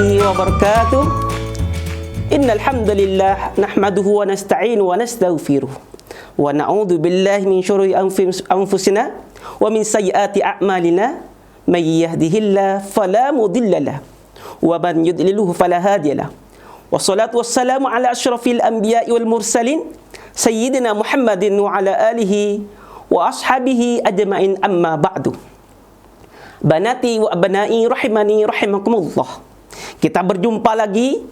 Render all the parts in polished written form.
warahmatullahi wabarakatuh. Innal hamdalillah nahmaduhu wa nasta'inu wa nastaghfiruh wa na'udzu billahi min syururi anfusina wa min sayyiati a'malina may yahdihillahu fala mudhillalah wa man yudlilhu fala hadiyalah. Wassalatu wassalamu ala asyrafil anbiya'i wal mursalin sayyidina Muhammadin wa ala alihi wa ashabihi ajma'in, amma ba'du. Banati wa abnai rahimani rahimakumullah. Kita berjumpa lagi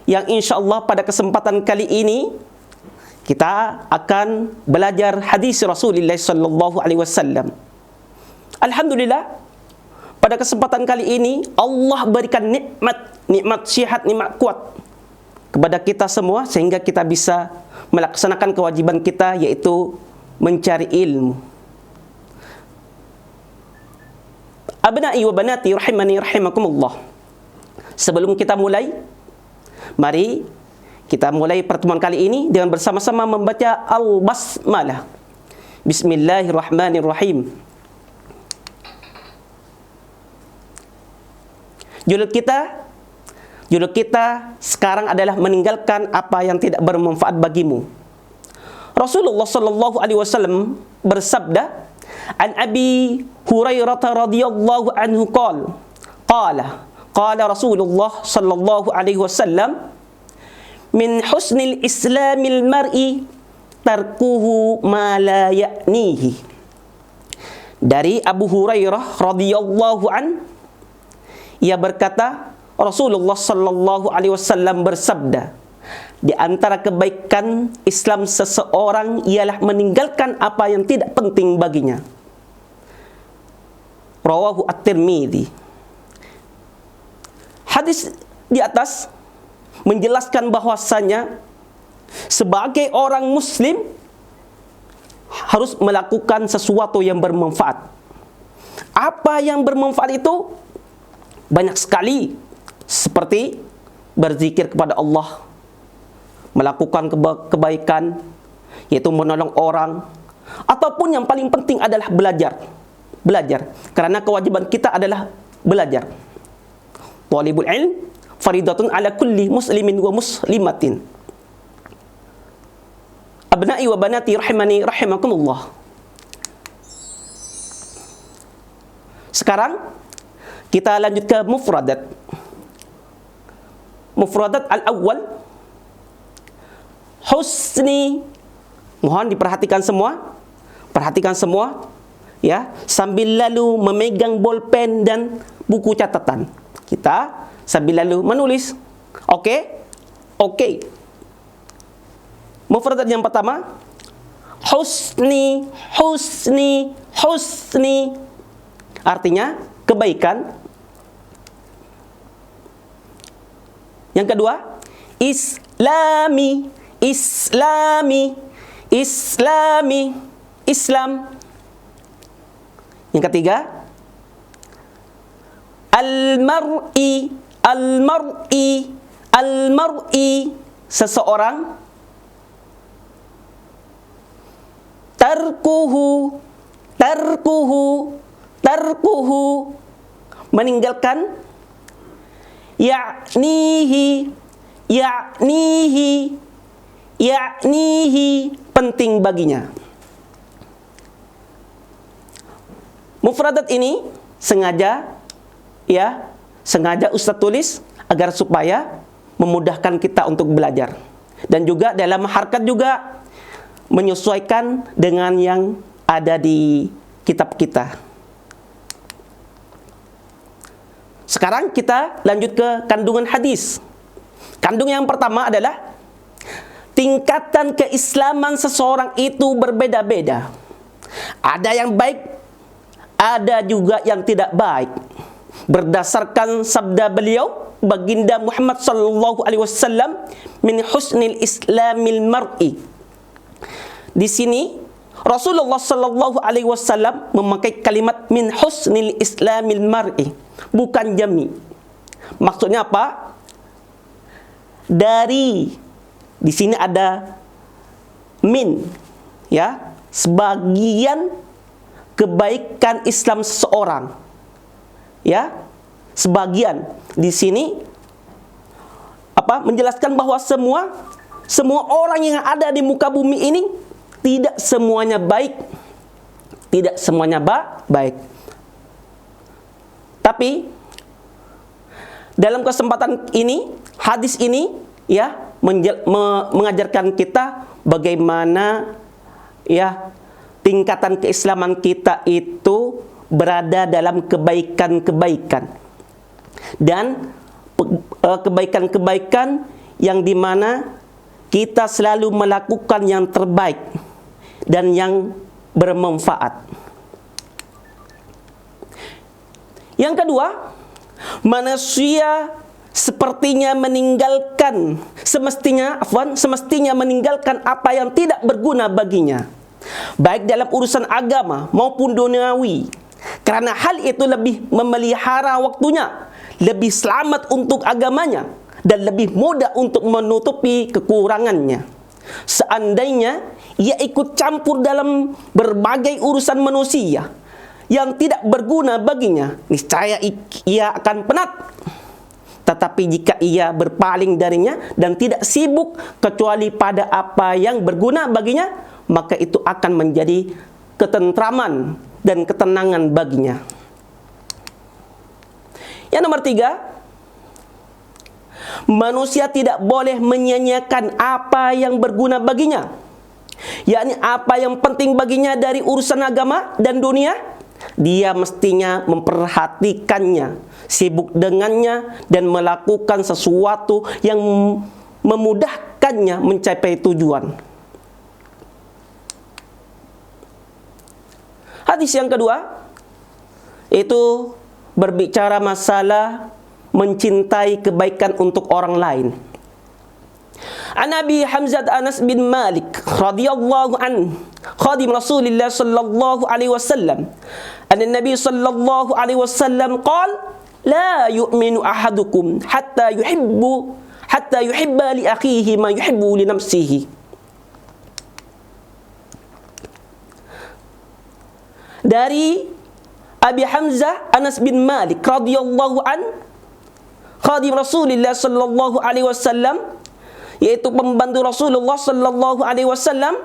yang insyaallah pada kesempatan kali ini kita akan belajar hadis Rasulullah sallallahu alaihi wasallam. Alhamdulillah, pada kesempatan kali ini Allah berikan nikmat sihat, nikmat kuat kepada kita semua sehingga kita bisa melaksanakan kewajiban kita, yaitu mencari ilmu. Abnai wa banati rahimani rahimakumullah. Sebelum kita mulai, mari kita mulai pertemuan kali ini dengan bersama-sama membaca al-basmalah. Bismillahirrahmanirrahim. Judul kita sekarang adalah meninggalkan apa yang tidak bermanfaat bagimu. Rasulullah sallallahu alaihi wasallam bersabda, an Abi Hurairah radhiyallahu anhu qala Rasulullah sallallahu alaihi wasallam, min husnil islamil mar'i tarkuhu ma la ya'nihi. Dari Abu Hurairah radhiyallahu an, ia berkata, Rasulullah sallallahu alaihi wasallam bersabda, di antara kebaikan Islam seseorang ialah meninggalkan apa yang tidak penting baginya. Rawahu At-Tirmidzi. Hadis di atas menjelaskan bahwasanya sebagai orang muslim harus melakukan sesuatu yang bermanfaat. Apa yang bermanfaat itu? Banyak sekali, seperti berzikir kepada Allah, melakukan kebaikan, yaitu menolong orang, ataupun yang paling penting adalah belajar, karena kewajiban kita adalah belajar. Talibul ilm faridatun ala kulli muslimin wa muslimatin. Abnai wa banati rahimani rahimakumullah. Sekarang kita lanjut ke mufradat. Mufradat al-awwal, husni. Mohon diperhatikan semua. Perhatikan semua ya, sambil lalu memegang bolpen dan buku catatan. Kita sambil lalu menulis. Oke? Mufradat yang pertama, husni. Artinya kebaikan. Yang kedua, Islam. Yang ketiga, al-mar'i, seseorang. Tarkuhu, meninggalkan. Ya'nihi, penting baginya. Mufradat ini sengaja Ustaz tulis agar supaya memudahkan kita untuk belajar, dan juga dalam harkat juga menyesuaikan dengan yang ada di kitab kita. Sekarang kita lanjut ke kandungan hadis. Kandungan yang pertama adalah tingkatan keislaman seseorang itu berbeda-beda. Ada yang baik, ada juga yang tidak baik. Berdasarkan sabda beliau, baginda Muhammad sallallahu alaihi wasallam, min husnil islamil mar'i. Di sini Rasulullah sallallahu alaihi wasallam memakai kalimat min husnil islamil mar'i, bukan jami. Maksudnya apa? Di sini ada min, ya, sebagian kebaikan Islam seseorang, ya, sebagian di sini menjelaskan bahwa semua orang yang ada di muka bumi ini tidak semuanya baik. Tidak semuanya baik. Tapi dalam kesempatan ini, hadis ini ya mengajarkan kita bagaimana ya tingkatan keislaman kita itu berada dalam kebaikan-kebaikan. Dan kebaikan-kebaikan yang dimana kita selalu melakukan yang terbaik dan yang bermanfaat. Yang kedua, manusia semestinya meninggalkan apa yang tidak berguna baginya, baik dalam urusan agama maupun duniawi, karena hal itu lebih memelihara waktunya, lebih selamat untuk agamanya, dan lebih mudah untuk menutupi kekurangannya. Seandainya ia ikut campur dalam berbagai urusan manusia yang tidak berguna baginya, niscaya ia akan penat. Tetapi jika ia berpaling darinya dan tidak sibuk kecuali pada apa yang berguna baginya, maka itu akan menjadi ketentraman dan ketenangan baginya. Yang nomor 3, manusia tidak boleh menyia-nyiakan apa yang berguna baginya, yakni apa yang penting baginya dari urusan agama dan dunia. Dia mestinya memperhatikannya, sibuk dengannya, dan melakukan sesuatu yang memudahkannya mencapai tujuan. Hadis yang kedua itu berbicara masalah mencintai kebaikan untuk orang lain. An Abi Hamzah Anas bin Malik radhiyallahu an khadim Rasulullah sallallahu alaihi wasallam anna Nabi sallallahu alaihi wasallam qala la yu'minu ahadukum hatta yuhibba li akhihi ma yuhibbu li nafsihi. Dari Abi Hamzah Anas bin Malik radhiyallahu an khadim Rasulullah sallallahu alaihi wasallam, yaitu pembantu Rasulullah sallallahu alaihi wasallam,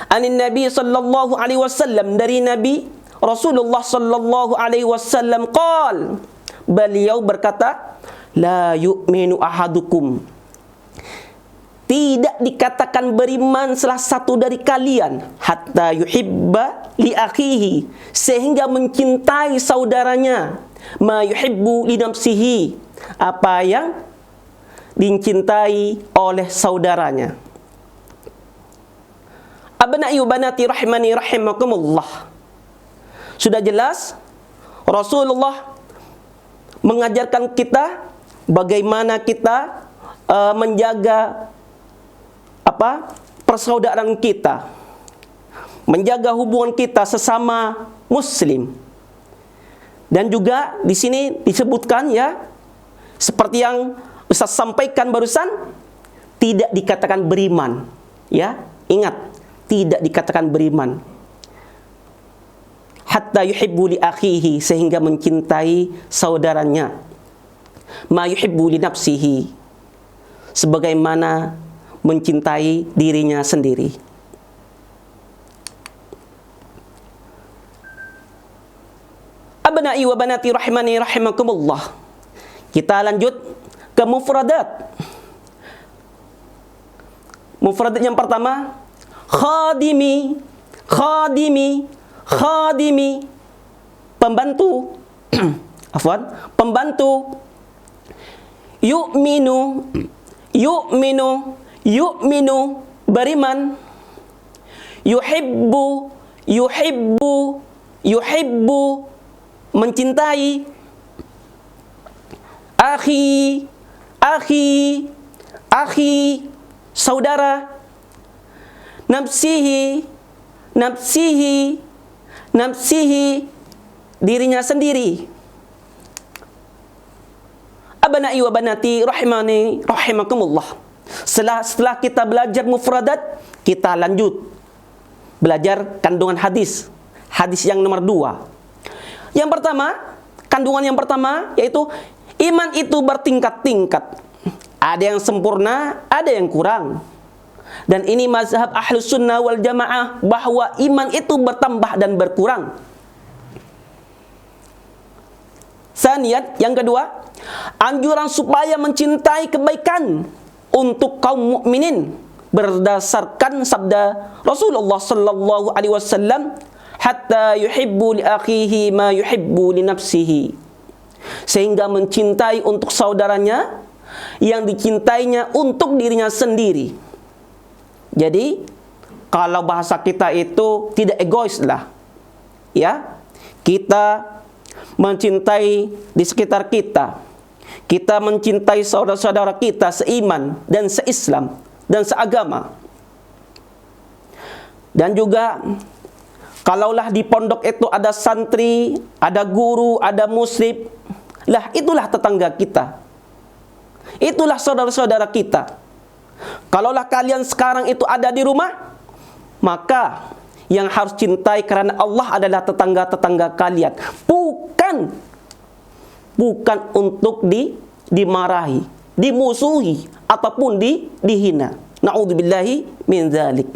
anin Nabi sallallahu alaihi wasallam, dari Nabi Rasulullah sallallahu alaihi wasallam qal, beliau berkata, la yu'minu ahadukum, tidak dikatakan beriman salah satu dari kalian, hatta yuhibba li akhihi, sehingga mencintai saudaranya, ma yuhibbu li nafsihi, apa yang dicintai oleh saudaranya. Abna'i wa banati rahimani rahimakumullah. Sudah jelas Rasulullah mengajarkan kita bagaimana kita menjaga persaudaraan kita, menjaga hubungan kita sesama muslim. Dan juga di sini disebutkan ya, seperti yang Ustaz sampaikan barusan, tidak dikatakan beriman. Ya, ingat, tidak dikatakan beriman. Hatta yuhibbu li akhihi, sehingga mencintai saudaranya. Ma yuhibbu li nafsihi, sebagaimana mencintai dirinya sendiri. Abna'i wa banati rahimani rahimakumullah. Kita lanjut ke mufradat. Mufradat yang pertama, khadimi, khadimi, khadimi, pembantu. Afwan, pembantu. Yu'minu, yu'minu, yu'minu, beriman. Yuhibbu, yuhibbu, yuhibbu, mencintai. Akhi, akhi, akhi, saudara. Nafsihi, nafsihi, nafsihi, dirinya sendiri. Abna'i wa banati rahimani rahimakumullah. Setelah kita belajar mufradat, kita lanjut belajar kandungan hadis. Hadis yang nomor 2. Yang pertama, kandungan yang pertama yaitu iman itu bertingkat-tingkat. Ada yang sempurna, ada yang kurang. Dan ini mazhab Ahlus Sunnah wal Jamaah, bahwa iman itu bertambah dan berkurang. Saniyat, yang kedua, anjuran supaya mencintai kebaikan untuk kaum mukminin berdasarkan sabda Rasulullah sallallahu alaihi wasallam, hatta yuhibbu li akhihi ma yuhibbu li nafsihi. Sehingga mencintai untuk saudaranya yang dicintainya untuk dirinya sendiri. Jadi, kalau bahasa kita itu tidak egois lah. Ya, kita mencintai di sekitar kita. Kita mencintai saudara-saudara kita seiman dan seislam dan seagama. Dan juga kalaulah di pondok itu ada santri, ada guru, ada muslim, lah itulah tetangga kita. Itulah saudara-saudara kita. Kalaulah kalian sekarang itu ada di rumah, maka yang harus cintai karena Allah adalah tetangga-tetangga kalian. Bukan untuk dimarahi, dimusuhi, ataupun dihina. Na'udzubillahi min dzalik.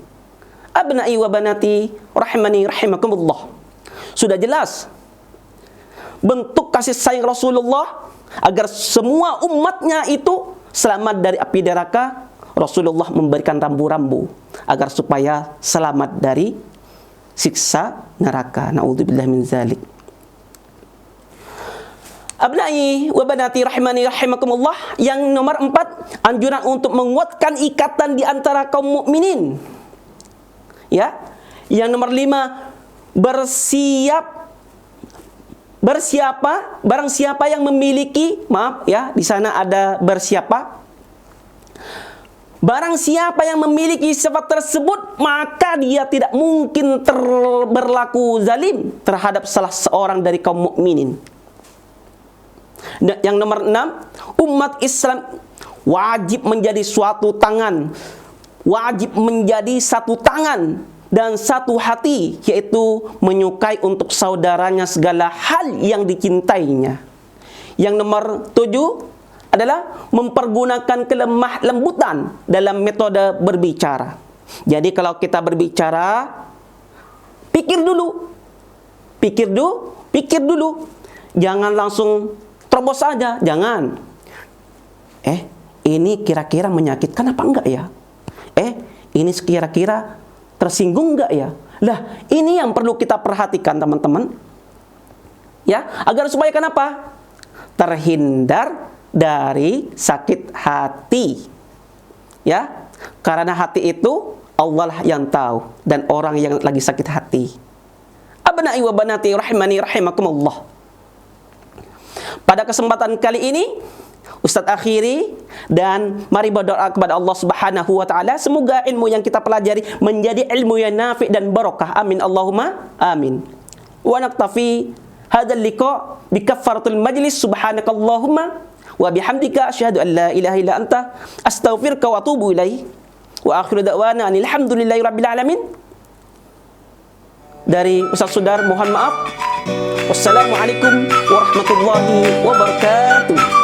Abna'i wa banati rahimani rahimakumullah. Sudah jelas bentuk kasih sayang Rasulullah agar semua umatnya itu selamat dari api neraka. Rasulullah memberikan rambu-rambu agar supaya selamat dari siksa neraka. Na'udzubillahi min dzalik. Abnai wa banati rahimani rahimakumullah. Yang nomor 4, anjuran untuk menguatkan ikatan di antara kaum mukminin. Ya. Yang nomor 5, barang siapa yang memiliki, maaf ya, di sana ada bersiapa. Barang siapa yang memiliki sifat tersebut, maka dia tidak mungkin berlaku zalim terhadap salah seorang dari kaum mukminin. Yang nomor 6, umat Islam wajib menjadi suatu tangan, wajib menjadi satu tangan dan satu hati, yaitu menyukai untuk saudaranya segala hal yang dicintainya. Yang nomor 7 adalah mempergunakan kelemah lembutan dalam metode berbicara. Jadi kalau kita berbicara, pikir dulu. Jangan langsung terobos saja, jangan. Ini kira-kira menyakitkan apa enggak ya? Ini kira-kira tersinggung enggak ya? Lah, ini yang perlu kita perhatikan, teman-teman. Ya, agar supaya kenapa? Terhindar dari sakit hati. Ya, karena hati itu Allah lah yang tahu, dan orang yang lagi sakit hati. Abna'i wa banati rahimani rahimakumullah. Pada kesempatan kali ini Ustadz akhiri, dan mari berdoa kepada Allah Subhanahu wa taala semoga ilmu yang kita pelajari menjadi ilmu yang nafi' dan barokah. Amin Allahumma amin. Wa naktafi hadzal liqa bi kaffaratul majlis. Subhanakallahumma wa bihamdika asyhadu an la ilaha illa anta astaghfiruka wa atubu ilaik. Wa akhiru da'wana alhamdulillahi rabbil alamin. Dari Ustaz Sudar mohon maaf. Wassalamualaikum warahmatullahi wabarakatuh.